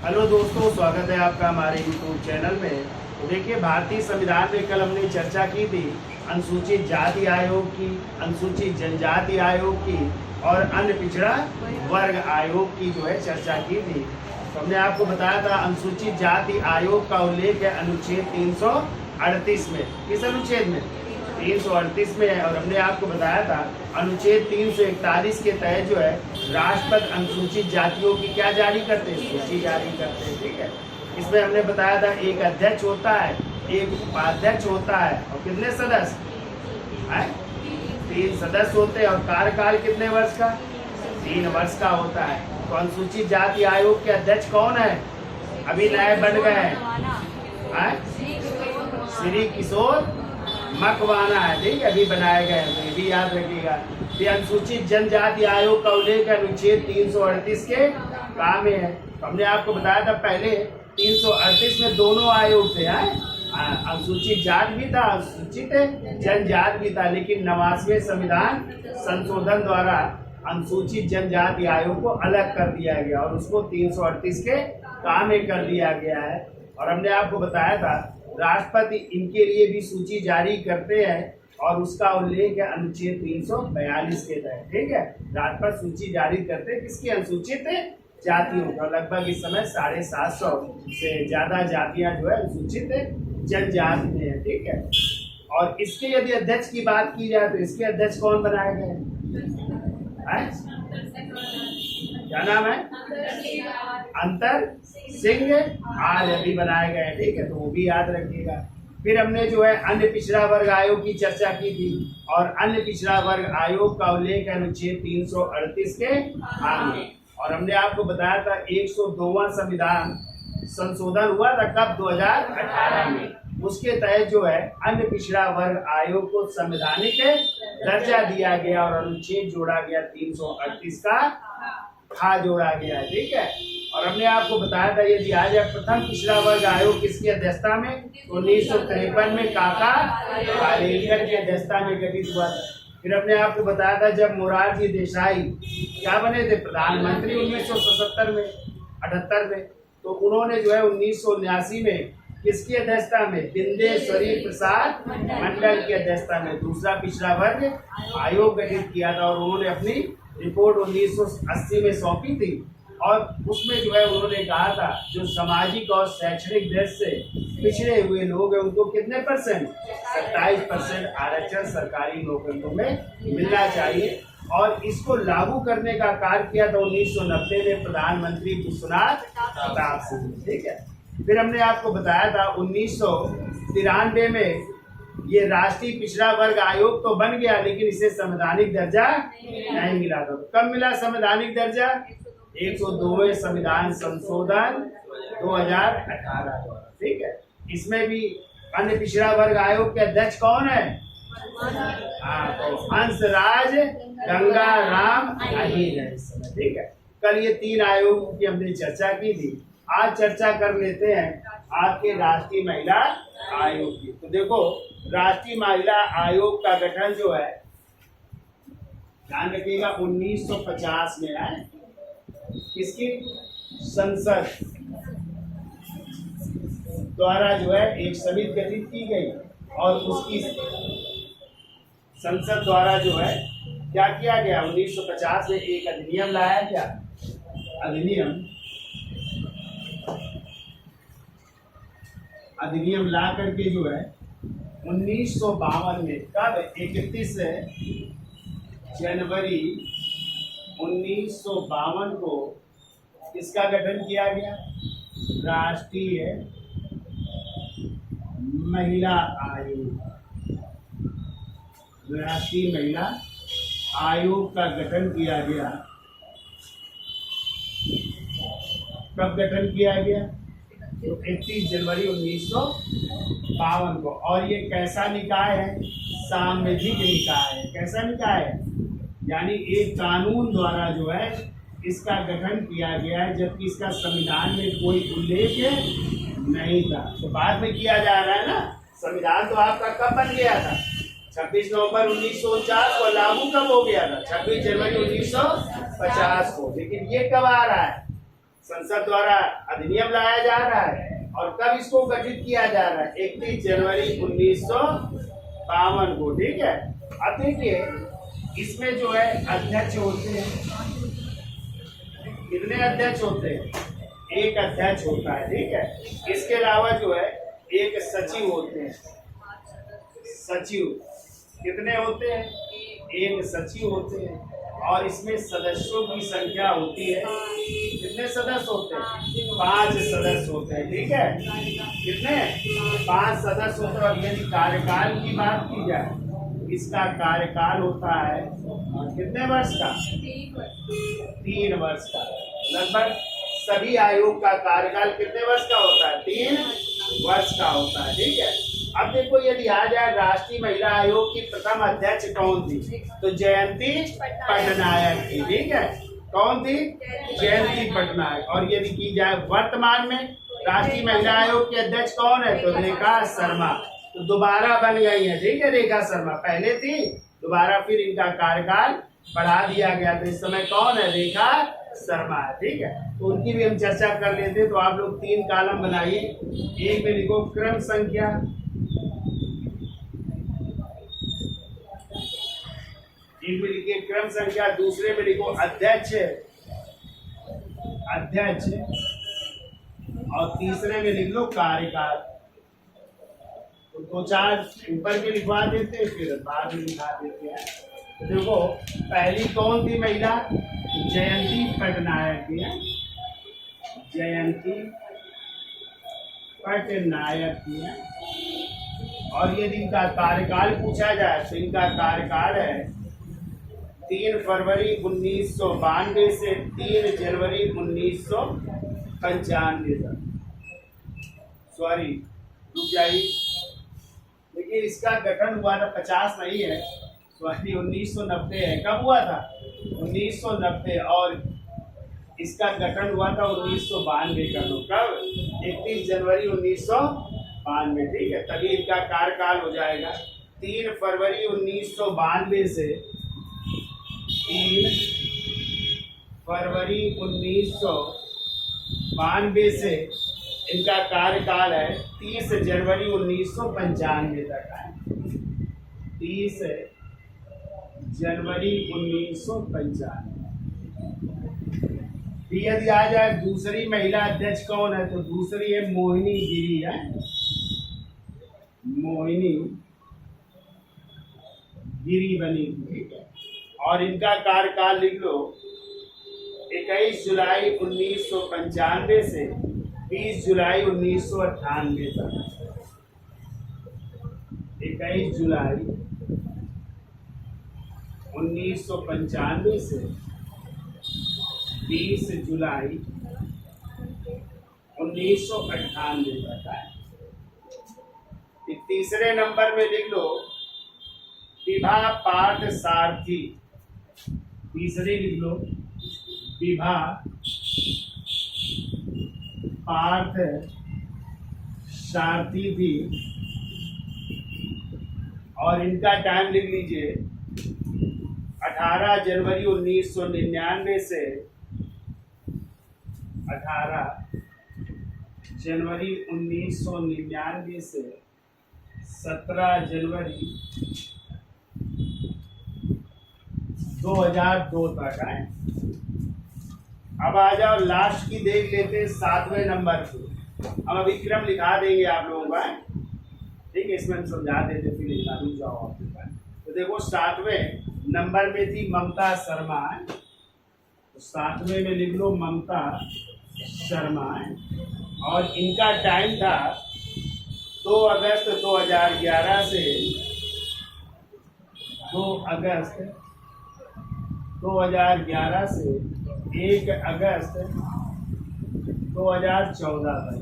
Hello दोस्तों, स्वागत है आपका हमारे यूट्यूब चैनल में। तो देखिए, भारतीय संविधान में कल हमने चर्चा की थी अनुसूचित जाति आयोग की, अनुसूचित जनजाति आयोग की और अन्य पिछड़ा वर्ग आयोग की जो है चर्चा की थी। तो हमने आपको बताया था अनुसूचित जाति आयोग का उल्लेख है अनुच्छेद 338 में। किस अनुच्छेद में? 338 में है। और हमने आपको बताया था अनुच्छेद 341 के तहत जो है राष्ट्रपति अनुसूचित जातियों की क्या जारी करते हैं? सूची जारी करते हैं। ठीक है। इसमें हमने बताया था एक अध्यक्ष होता है, एक उपाध्यक्ष होता है और कितने सदस्य है? 3 सदस्य होते हैं और कार्यकाल कितने वर्ष का? 3 वर्ष का होता है। तो अनुसूचित जाति आयोग के अध्यक्ष कौन है? अभी नए बन गए हैं, श्री किशोर मकवाना है। ठीक है, अभी बनाए गए हैं, तो ये भी याद रखिएगा। ये अनुसूचित जनजाति आयोग का उल्लेख अनुच्छेद 338 के काम में है। तो हमने आपको बताया था पहले 338 में दोनों आयोग थे, अनुसूचित जाति भी था, अनुसूचित जनजाति भी था, लेकिन 89वें संविधान संशोधन द्वारा अनुसूचित जनजाति आयोग को अलग कर दिया गया और उसको 338 के काम में कर दिया गया है। और हमने आपको बताया था राष्ट्रपति इनके लिए भी सूची जारी करते हैं और उसका उल्लेख है अनुच्छेद 342 के तहत। ठीक है, राष्ट्रपति सूची जारी करते हैं किसकी? अनुसूचित जातियों का। लगभग इस समय 750 से ज्यादा जातियां जो है अनुसूचित जनजाति में है। ठीक है, और इसके यदि अध्यक्ष की बात की जाए तो इसके अध्यक्ष कौन बनाए गए हैं? क्या नाम है? अंतर सिंह आर्य अभी बनाए गए। ठीक है, तो वो भी याद रखिएगा। फिर हमने जो है अन्य पिछड़ा वर्ग आयोग की चर्चा की थी और अन्य पिछड़ा वर्ग आयोग का उल्लेख अनुच्छेद 338 के आगे। और हमने आपको बताया था 102वां संविधान संशोधन हुआ था कब? 2018 में। उसके तहत जो है अन्य पिछड़ा वर्ग आयोग को संवैधानिक दर्जा दिया गया और अनुच्छेद जोड़ा गया 338 का खा जोड़ा गया। ठीक है, और हमने आपको बताया था यदि आज प्रथम पिछड़ा वर्ग आयोग किसकी अध्यक्षता में? 1953 में काका कालेलकर की अध्यक्षता में गठित हुआ था। फिर हमने आपको बताया था जब मोरारजी देसाई क्या बने थे? प्रधानमंत्री 1977 में 78 में। तो उन्होंने जो है 1979 में किसकी अध्यक्षता में? बिंदेश्वरी प्रसाद मंडल की अध्यक्षता में दूसरा पिछड़ा वर्ग आयोग गठित किया था और उन्होंने अपनी रिपोर्ट 1980 में सौंपी थी। और उसमें जो है उन्होंने कहा था जो सामाजिक और शैक्षणिक दृष्टि से पिछड़े हुए लोग हैं उनको कितने परसेंट? 27% आरक्षण सरकारी नौकरियों में मिलना चाहिए। और इसको लागू करने का कार्य किया था 1990 में प्रधानमंत्री विश्वनाथ प्रताप सिंह। ठीक है, फिर हमने आपको बताया था 1993 में ये राष्ट्रीय पिछड़ा वर्ग आयोग तो बन गया लेकिन इसे संवैधानिक दर्जा नहीं मिला था। कब मिला संवैधानिक दर्जा? 102वें संविधान संशोधन 2018। ठीक है, इसमें भी अन्य पिछड़ा वर्ग आयोग के अध्यक्ष कौन है? तो हंसराज गंगाराम अहीर है इस समय। ठीक है, कल ये 3 आयोगों की हमने चर्चा की थी। आज चर्चा कर लेते हैं आपके राष्ट्रीय महिला आयोग की। तो देखो, राष्ट्रीय महिला आयोग का गठन जो है ध्यान रखिएगा 1950 में है। किसकी? संसद द्वारा जो है एक समिति गठित की गई और उसकी संसद द्वारा जो है क्या किया गया? 1950 में एक अधिनियम लाया। क्या अधिनियम ला करके जो है 1952 में कब? 31 जनवरी 1952 को इसका गठन किया गया राष्ट्रीय महिला आयोग। राष्ट्रीय महिला आयोग का गठन किया गया। कब गठन किया गया? तो 31 जनवरी 1952 को। और ये कैसा निकाय है? सांविधिक निकाय है। कैसा निकाय है? यानी एक कानून द्वारा जो है इसका गठन किया गया है, जबकि इसका संविधान में कोई उल्लेख नहीं था। तो बाद में किया जा रहा है ना। संविधान तो आपका कब बन गया था? 26 नवंबर 1949 को। लागू कब हो गया था? 26 जनवरी 1950 को। लेकिन ये कब आ रहा है? संसद द्वारा अधिनियम लाया जा रहा है। और कब इसको गठित किया जा रहा है? 31 जनवरी 1952 को। ठीक है। अब देखिए इसमें जो है अध्यक्ष होते हैं। कितने अध्यक्ष होते हैं? एक अध्यक्ष होता है। ठीक है। इसके अलावा जो है एक सचिव होते हैं। सचिव कितने होते हैं? एक सचिव होते हैं। और इसमें सदस्यों की संख्या होती है, कितने सदस्य होते हैं? 5 सदस्य होते हैं। ठीक है। कितने? 5 सदस्य होते हैं। और यदि कार्यकाल की बात की जाए, इसका कार्यकाल होता है कितने वर्ष का? 3 वर्ष का। लगभग सभी आयोग का कार्यकाल कितने वर्ष का होता है? 3 वर्ष का होता है। ठीक है। अब देखो यदि आ जाए राष्ट्रीय महिला आयोग की प्रथम अध्यक्ष कौन थी? तो जयंती पटनायक थी। ठीक है। कौन थी? जयंती पटनायक। और यदि की जाए वर्तमान में राष्ट्रीय महिला आयोग के अध्यक्ष कौन है? तो रेखा शर्मा। तो दोबारा बन गई है। ठीक है। रेखा शर्मा पहले थी, दोबारा फिर इनका कार्यकाल बढ़ा दिया गया। तो इस समय कौन है? रेखा शर्मा है। ठीक है। तो उनकी भी हम चर्चा कर लेते हैं। तो आप लोग 3 कॉलम बनाइए। एक में लिखो क्रम संख्या, एक में लिखिए क्रम संख्या, दूसरे में लिखो अध्यक्ष, अध्यक्ष, और तीसरे में लिख लो कार्यकाल। तो 2-4 ऊपर के लिखवा देते हैं, फिर बाद में लिखा देते हैं। तो देखो पहली कौन थी महिला? जयंती पटनायक थी। जयंती पटनायक थी। और यदि इनका कार्यकाल पूछा जाए तो इनका कार्यकाल है 3 फरवरी 1992 से 3 जनवरी 1995 तक। सॉरी रुक जाइए, देखिए इसका गठन हुआ था 50 नहीं है, सॉरी 1990 है। कब हुआ था? 1990। और इसका गठन हुआ था 1992 का। तो कब? 31 जनवरी 1992। ठीक है। तभी इनका कार्यकाल हो जाएगा 3 फरवरी 1992 से 3 फरवरी 1992 से इनका कार्यकाल है 30 जनवरी 1995 तक है। 30 जनवरी 1995। यदि आ जाए दूसरी महिला अध्यक्ष कौन है? तो दूसरी है मोहिनी गिरी है। मोहिनी गिरी बनी थी। और इनका कार्यकाल लिख लो 21 जुलाई 1995 से 20 जुलाई 1998 तक। 21 जुलाई 1995 से 20 जुलाई 1998 तक है। तीसरे नंबर में लिख लो विभा पार्थ सारथी। तीसरी लिख लो विभा पार्थ सारथी थी। और इनका टाइम लिख लीजिए 18 जनवरी 1999 से 18 जनवरी 1999 से 17 जनवरी 2002 तक है। अब आ जाओ लास्ट की देख लेते हैं 7वें नंबर की। हम अभी क्रम लिखा देंगे आप लोगों का। ठीक है। इसमें हम समझा देते फिर लिखा भी जाओ आपके पास। तो देखो 7वें नंबर में थी ममता शर्मा। तो 7वें में लिख लो ममता शर्मा। और इनका टाइम था 2 अगस्त 2011 से 2 अगस्त 2011 से 1 अगस्त 2014 तक।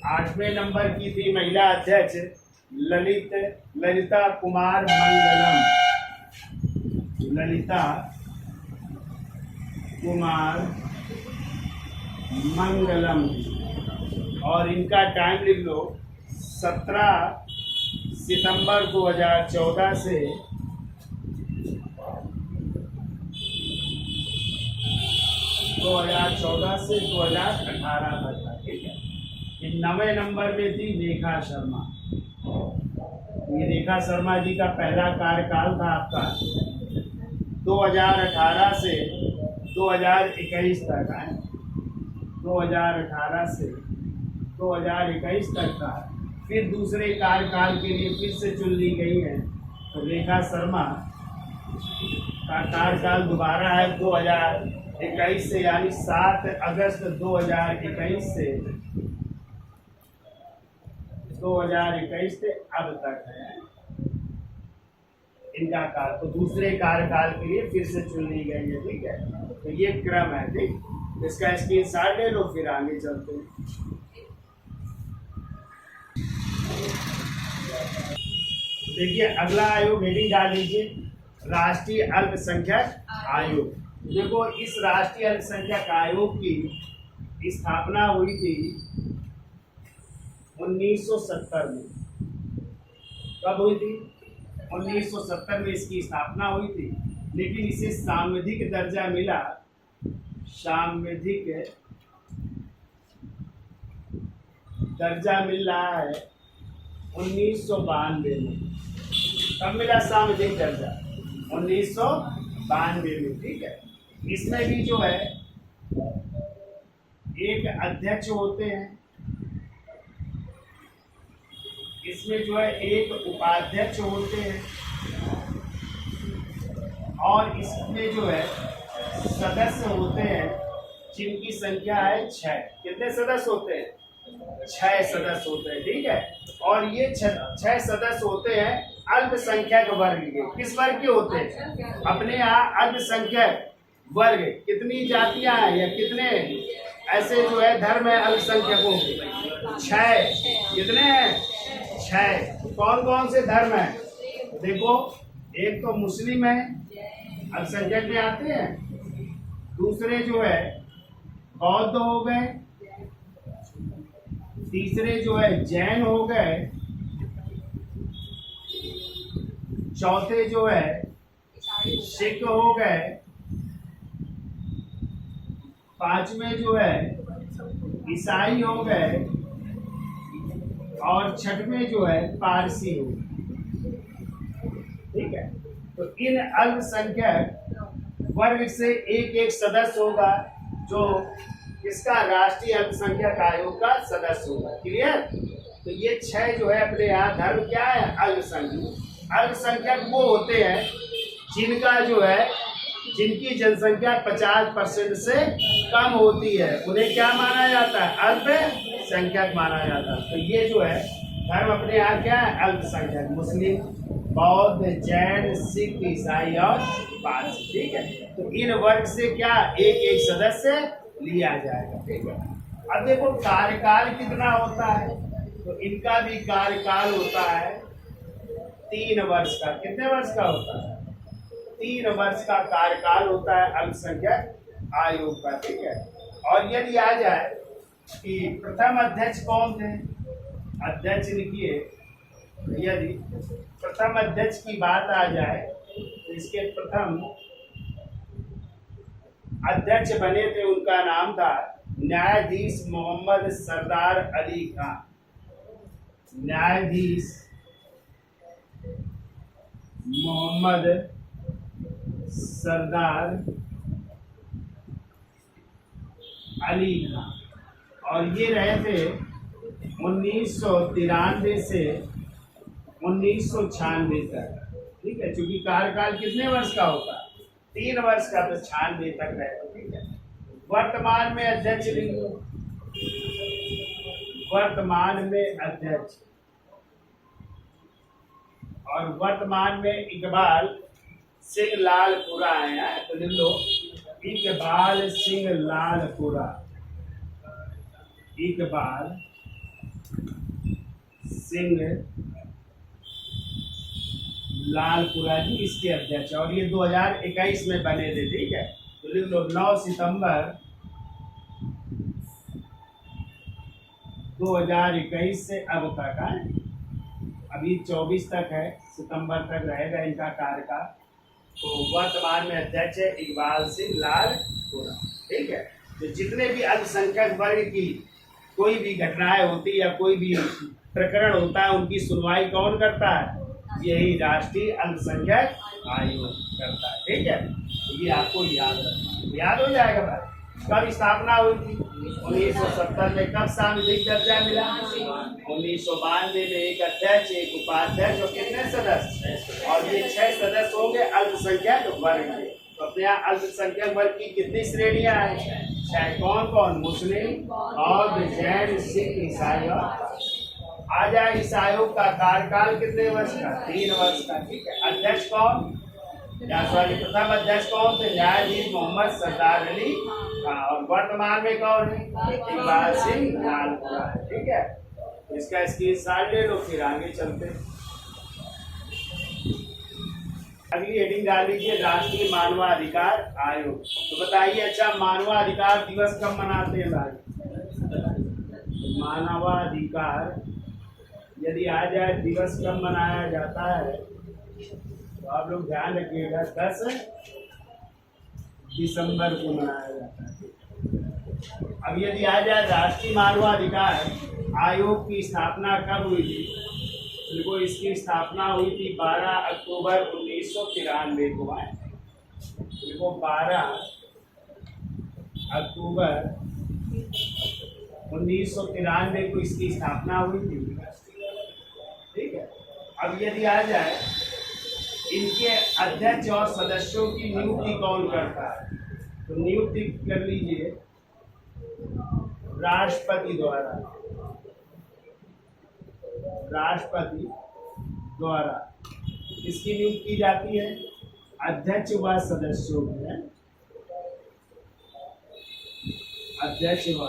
8वें नंबर की थी महिला अध्यक्ष ललिता कुमार मंगलम। ललिता कुमार मंगलम। और इनका टाइम लिख लो 17 सितंबर 2014 से 31 2014 से 2018 तक था, ठीक है। ये 9वें नंबर में थी रेखा शर्मा। ये रेखा शर्मा जी का पहला कार्यकाल था आपका 2018 से 2021 तक है। 2018 से 2021 तक था। फिर दूसरे कार्यकाल के लिए फिर से चुन ली गई है। तो रेखा शर्मा का कार्यकाल दोबारा है 2021 से, यानी 7 अगस्त 2021 से 2021 से अब तक है इनका काल। तो दूसरे कार्यकाल के लिए फिर से चुन ली गई है, ठीक है। तो ये क्रम है, ठीक। इसका स्क्रीनशॉट ले लो, फिर आगे चलते हैं। देखिए अगला आयोग हेडिंग डाल लीजिए, राष्ट्रीय अल्पसंख्यक आयोग। देखो इस राष्ट्रीय अल्पसंख्यक आयोग की स्थापना हुई थी 1970 में। कब हुई थी? 1970 में इसकी स्थापना हुई थी, लेकिन इसे सांविधिक दर्जा मिला, सांविधिक दर्जा मिल रहा है 1992 में। कब मिला सांविधिक दर्जा? 1992 में, ठीक है। इसमें भी जो है एक अध्यक्ष होते हैं, इसमें जो है एक उपाध्यक्ष होते हैं, और इसमें जो है सदस्य होते हैं जिनकी संख्या है 6। कितने सदस्य होते हैं? 6 सदस्य होते हैं, ठीक है। और ये 6 सदस्य होते हैं अल्पसंख्यक वर्ग के। किस वर्ग के होते हैं? अपने यहाँ अल्पसंख्यक वर्ग। कितनी जातियां हैं या कितने ऐसे जो है धर्म है अल्पसंख्यकों के? 6। कितने हैं? 6। कौन कौन से धर्म है? देखो एक तो मुस्लिम है, अल्पसंख्यक में आते हैं। दूसरे जो है बौद्ध हो गए, तीसरे जो है जैन हो गए, चौथे जो है सिख हो गए, पांचवें जो है ईसाई हो गए, और छठवें जो है पारसी हो गए, ठीक है। तो इन अल्पसंख्यक वर्ग से एक एक सदस्य होगा जो इसका राष्ट्रीय अल्पसंख्यक आयोग का सदस्य होगा। क्लियर? तो ये 6 जो है अपने यहाँ धर्म क्या है? अल्पसंख्यक। अल्पसंख्यक वो होते हैं जिनका जो है जिनकी जनसंख्या 50% से कम होती है, उन्हें क्या माना जाता है? अल्पसंख्यक माना जाता है। तो ये जो है धर्म अपने यहाँ क्या है? अल्पसंख्यक। मुस्लिम, बौद्ध, जैन, सिख, ईसाई और पारसी, ठीक है। तो इन वर्ग से क्या एक एक सदस्य लिया जाएगा, ठीक है। अब देखो कार्यकाल कितना होता है, तो इनका भी कार्यकाल होता है 3 वर्ष का। कितने वर्ष का होता है? 3 वर्ष का कार्यकाल होता है अल्पसंख्यक आयोग का, ठीक है। और यदि आ जाए कि प्रथम अध्यक्ष कौन थे, अध्यक्ष लिखिए। यदि प्रथम अध्यक्ष की बात आ जाए तो इसके प्रथम अध्यक्ष बने थे, उनका नाम था न्यायाधीश मोहम्मद सरदार अली खान। न्यायाधीश मोहम्मद सरदार अली खान, और ये रहे थे 1993 से 1996 तक, ठीक है। क्योंकि कार्यकाल कितने वर्ष का होता है? 3 वर्ष का, तो 96 तक रहे, ठीक है। वर्तमान में अध्यक्ष लिखो, वर्तमान में अध्यक्ष, और वर्तमान में इकबाल सिंह लालपुरा है, तो लिख लो इकबाल सिंह लालपुरा। इकबाल सिंह लालपुरा जी इसके अध्यक्ष, और ये 2021 में बने थे, ठीक है। तो लिख लो 9 सितंबर 2021 से अब तक है। अभी 24 तक है, सितंबर तक रहेगा इनका कार्यकाल। तो वर्तमान में अध्यक्ष है इकबाल सिंह लालपुरा। ठीक है। तो जितने भी अल्पसंख्यक वर्ग की कोई भी घटनाएं होती है या कोई भी प्रकरण होता है, उनकी सुनवाई कौन करता है? यही राष्ट्रीय अल्पसंख्यक आयोग करता है। ठीक है, तो ये आपको याद रखना, याद हो जाएगा भाई। कब स्थापना हुई थी? 1970 में। कब सांविधिक दर्जा मिला? 1992 में। एक अध्यक्ष, एक उपाध्यक्ष और कितने सदस्य? और ये 6 सदस्य होंगे अल्पसंख्यक वर्ग के। तो अपने यहाँ अल्पसंख्यक वर्ग की कितनी श्रेणियां हैं? 6। कौन कौन? मुस्लिम और जैन, सिख, ईसाई और आ जाए। इस आयोग का कार्यकाल कितने वर्ष का? 3 वर्ष का। ठीक है। अध्यक्ष कौन? प्रथम अध्यक्ष कौन थे? न्यायाधीश मोहम्मद सरदार अली खान। और वर्तमान में कौन है? इकबाल सिंह लालपुरा है। ठीक है, इसका स्क्रीनशॉट ले लो, फिर आगे चलते हैं। अगली हेडिंग डाल लीजिए, राष्ट्रीय मानवाधिकार आयोग। तो बताइए, अच्छा मानवाधिकार दिवस कब मनाते हैं भाई? मानवाधिकार यदि आ जाए दिवस कब मनाया जाता है, तो आप लोग ध्यान रखिएगा, 10 दिसंबर को मनाया जाता है। अब यदि आ जाए राष्ट्रीय मानवाधिकार आयोग की स्थापना कब हुई थी? देखो, इसकी स्थापना हुई थी 12 अक्टूबर 1993 को। देखो, 12 अक्टूबर 1993 को इसकी स्थापना हुई थी। ठीक है। अब यदि आ जाए, इनके अध्यक्ष और सदस्यों की नियुक्ति कौन करता है? तो नियुक्ति कर लीजिए राष्ट्रपति द्वारा। राष्ट्रपति द्वारा इसकी नियुक्ति की जाती है। अध्यक्ष व सदस्यों में अध्यक्ष व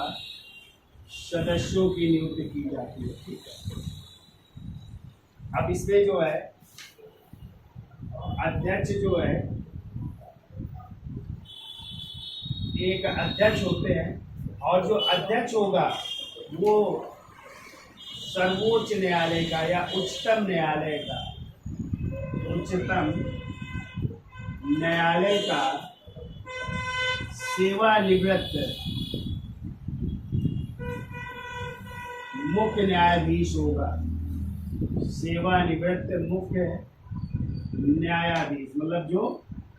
सदस्यों की नियुक्ति की जाती है। ठीक है। अब इसमें जो है अध्यक्ष जो है, एक अध्यक्ष होते हैं और जो अध्यक्ष होगा वो सर्वोच्च न्यायालय का या उच्चतम न्यायालय का सेवानिवृत्त मुख्य न्यायाधीश होगा। सेवानिवृत्त मुख्य न्यायाधीश मतलब जो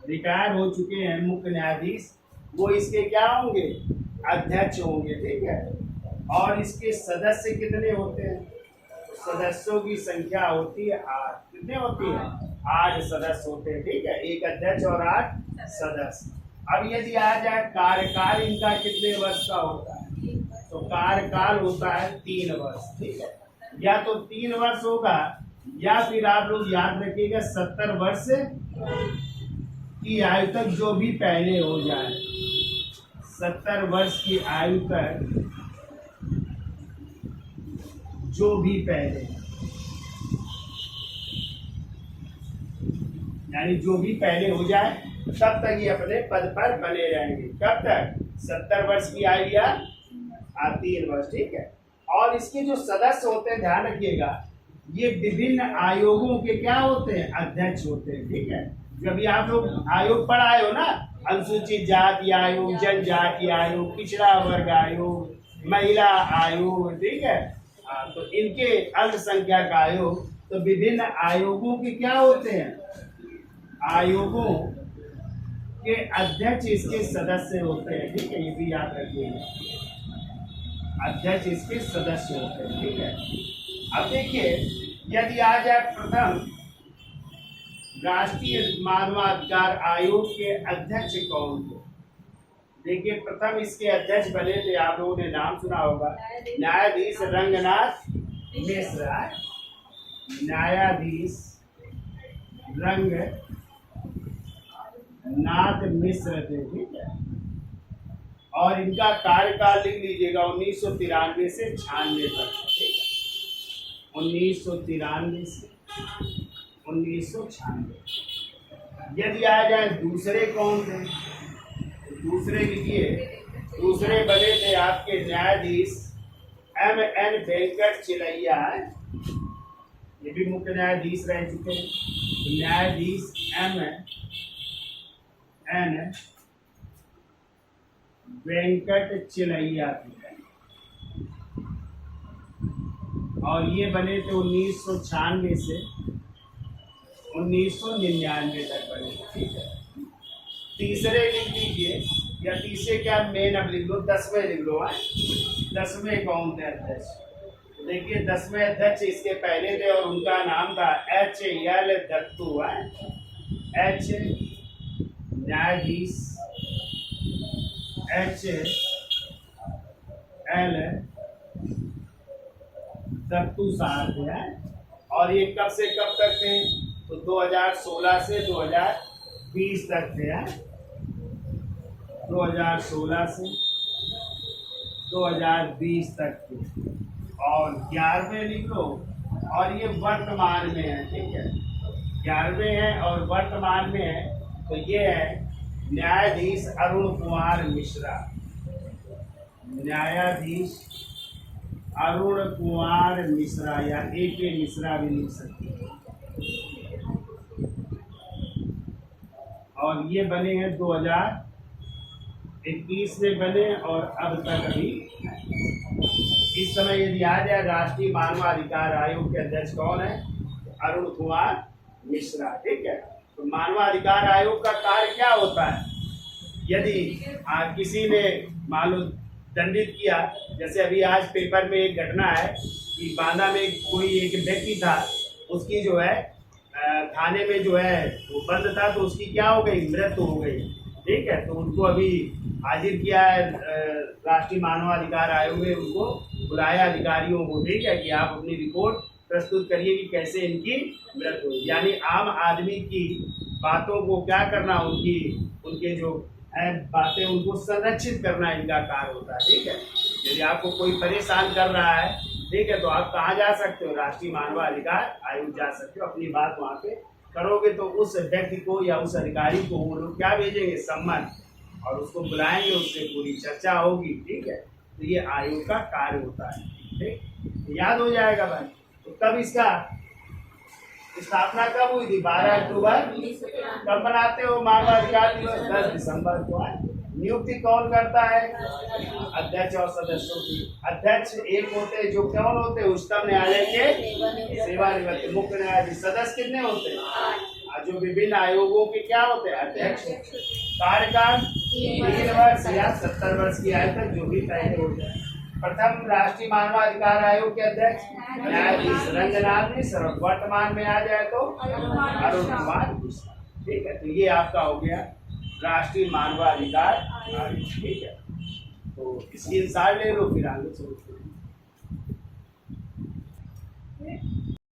रिटायर हो चुके हैं मुख्य न्यायाधीश, वो इसके क्या होंगे? अध्यक्ष होंगे। ठीक है। और इसके सदस्य कितने होते हैं? सदस्यों की संख्या होती है 8। कितने होती है? 8 सदस्य होते हैं। ठीक है, एक अध्यक्ष और 8 सदस्य। अब यदि आ जाए कार्यकाल इनका कितने वर्ष का होता है? तो कार्यकाल होता है 3 वर्ष। ठीक है, या तो 3 वर्ष होगा या फिर आप लोग याद रखिएगा 70 वर्ष की आयु तक जो भी पहले हो जाए। 70 वर्ष की आयु तक जो भी पहले, यानी जो भी पहले हो जाए तब तक ये अपने पद पर बने रहेंगे। कब तक? 70 वर्ष की आयु या 3 वर्ष। ठीक है। और इसके जो सदस्य होते हैं, ध्यान रखिएगा, ये विभिन्न आयोगों के क्या होते हैं? अध्यक्ष होते हैं। ठीक है। जब भी आप लोग आयोग पढ़ाए हो ना, अनुसूचित जाति आयोग, जनजाति आयोग, पिछड़ा वर्ग आयोग, महिला आयोग। ठीक है। तो इनके अल्पसंख्यक आयोग, तो विभिन्न आयोगों के क्या होते हैं? आयोगों के अध्यक्ष इसके सदस्य होते हैं। ठीक है, ये भी याद रखिएगा, अध्यक्ष इसके सदस्य होते हैं। ठीक है। अब देखिए, यदि आ जाए प्रथम राष्ट्रीय मानवाधिकार आयोग के अध्यक्ष कौन थे? देखिए, प्रथम इसके अध्यक्ष बने थे, आप लोगों ने नाम सुना होगा, न्यायाधीश रंगनाथ मिश्र। न्यायाधीश रंगनाथ मिश्र थे। ठीक है। और इनका कार्यकाल लिख लीजिएगा 1993 से 96 तक। ठीक है, 1993 से 1996। यदि आ जाए दूसरे कौन थे? दूसरे लिखिए, दूसरे बने थे आपके न्यायाधीश M.N. वेंकट चिलैया। ये भी मुख्य न्यायाधीश रह चुके हैं। तो न्यायाधीश M.N. वेंकट चिलैया थी और ये बने थे 1996 से 1999 तक बने। ठीक है, तीसरे लिख लीजिए या तीसरे क्या मेन अब लिख लो, 10वें लिख लो। 10वें कौन थे अध्यक्ष? देखिए 10वें अध्यक्ष इसके पहले थे और उनका नाम था HL दत्तू। H न्यायाधीश HL दत्तू साहब है। और ये कब से कब तक थे? तो 2016 से 2020 तक थे। 2016 से 2020 तक थे। और 11वें लिख लो और ये वर्तमान में है। ठीक है, 11वें है और वर्तमान में है तो ये है न्यायाधीश अरुण कुमार मिश्रा। न्यायाधीश अरुण कुमार मिश्रा या AK मिश्रा भी लिख सकते हैं। और ये बने हैं 2021 में बने और अब तक अभी इस समय यदि याद है राष्ट्रीय मानवाधिकार आयोग के अध्यक्ष कौन है? अरुण कुमार मिश्रा। ठीक है, तो मानवाधिकार आयोग का कार्य क्या होता है? यदि किसी ने मान लो दंडित किया, जैसे अभी आज पेपर में एक घटना है कि बांदा में कोई एक व्यक्ति था, उसकी जो है थाने में जो है वो बंद था तो उसकी क्या हो गई? मृत्यु हो गई। ठीक है, तो उनको अभी हाजिर किया है राष्ट्रीय मानवाधिकार आयोग ने, उनको बुलाया अधिकारियों को। ठीक है, कि आप अपनी रिपोर्ट प्रस्तुत करिए कि कैसे इनकी मृत्यु हुई। यानी आम आदमी की बातों को क्या करना, उनके जो बातें उनको संरक्षित करना इनका कार्य होता है। ठीक है, यदि आपको कोई परेशान कर रहा है, ठीक है, तो आप कहाँ जा सकते हो? राष्ट्रीय मानवाधिकार आयोग जा सकते हो। अपनी बात वहाँ पे करोगे तो उस व्यक्ति को या उस अधिकारी को वो लोग क्या भेजेंगे? सम्मन, और उसको बुलाएंगे, उससे पूरी चर्चा होगी। ठीक है, तो ये आयोग का कार्य होता है। ठीक, याद हो जाएगा भाई। तो कब इसका स्थापना कब हुई थी? 12 अक्टूबर। कब मनाते हो मानवाधिकार दिवस? 10 दिसंबर को। नियुक्ति कौन करता है? अध्यक्ष और सदस्यों की। अध्यक्ष एक होते हैं जो कौन होते हैं? उच्चतम न्यायालय के सेवानिवृत्त मुख्य न्यायाधीश। सदस्य कितने होते हैं? जो विभिन्न आयोगों के क्या होते हैं? अध्यक्ष। कार्यकाल 3 वर्ष या 70 वर्ष की आयु तक जो भी तय हो जाए। प्रथम राष्ट्रीय मानवाधिकार आयोग के अध्यक्ष न्यायाधीश रंजनाथ मिश्र, वर्तमान में आ जाए तो अरुण कुमार मिश्रा। ठीक है, तो ये आपका हो गया राष्ट्रीय मानवाधिकार आयोग। ठीक है, तो इसकी इंसार ले लो फिर आगे चलते हैं।